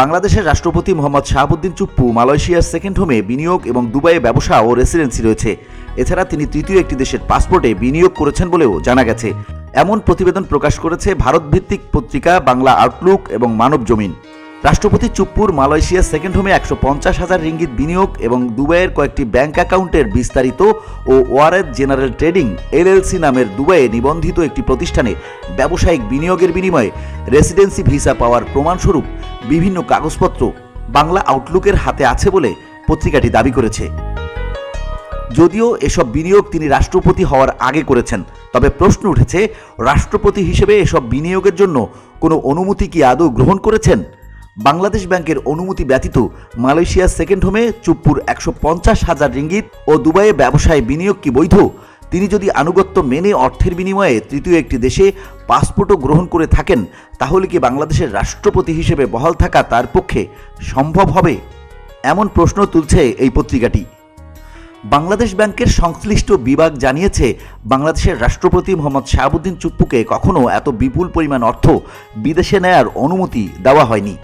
বাংলাদেশের রাষ্ট্রপতি মোহাম্মদ শাহাবুদ্দিন চুপ্পু মালয়েশিয়ার সেকেন্ড হোমে বিনিয়োগ এবং দুবাইয়ে ব্যবসা ও রেসিডেন্সি রয়েছে। এছাড়া তিনি তৃতীয় একটি দেশের পাসপোর্টে বিনিয়োগ করেছেন বলেও জানা গেছে। এমন প্রতিবেদন প্রকাশ করেছে ভারতভিত্তিক পত্রিকা বাংলা আউটলুক এবং মানব জমিন। রাষ্ট্রপতি চুপ্পুর মালয়েশিয়ার সেকেন্ড হোমে 150,000 রিঙ্গিত বিনিয়োগ এবং দুবাইয়ের কয়েকটি ব্যাংক অ্যাকাউন্টের বিস্তারিত ও ওয়ারেদ জেনারেল ট্রেডিং এলএলসি নামের দুবাইয়ে নিবন্ধিত একটি প্রতিষ্ঠানে ব্যবসায়িক বিনিয়োগের বিনিময়ে রেসিডেন্সি ভিসা পাওয়ার প্রমাণস্বরূপ বিভিন্ন কাগজপত্র বাংলা আউটলুকের হাতে আছে বলে পত্রিকাটি দাবি করেছে। যদিও এসব বিনিয়োগ তিনি রাষ্ট্রপতি হওয়ার আগে করেছেন, তবে প্রশ্ন উঠেছে, রাষ্ট্রপতি হিসেবে এসব বিনিয়োগের জন্য কোনো অনুমতি কি আদৌ গ্রহণ করেছেন? বাংলাদেশ ব্যাংকের অনুমতি ব্যতীত মালয়েশিয়ার সেকেন্ড হোমে চুপ্পুর 150,000 রিঙ্গিত ও দুবাইয়ে ব্যবসায় বিনিয়োগ কি বৈধ? তিনি যদি আনুগত্য মেনে অর্থের বিনিময়ে তৃতীয় একটি দেশে পাসপোর্টও গ্রহণ করে থাকেন, তাহলে কি বাংলাদেশের রাষ্ট্রপতি হিসেবে বহাল থাকা তার পক্ষে সম্ভব হবে? এমন প্রশ্ন তুলছে এই পত্রিকাটি। বাংলাদেশ ব্যাংকের সংশ্লিষ্ট বিভাগ জানিয়েছে, বাংলাদেশের রাষ্ট্রপতি মোহাম্মদ শাহাবুদ্দিন চুপ্পুকে কখনো এত বিপুল পরিমাণ অর্থ বিদেশে নেয়ার অনুমতি দেওয়া হয়নি।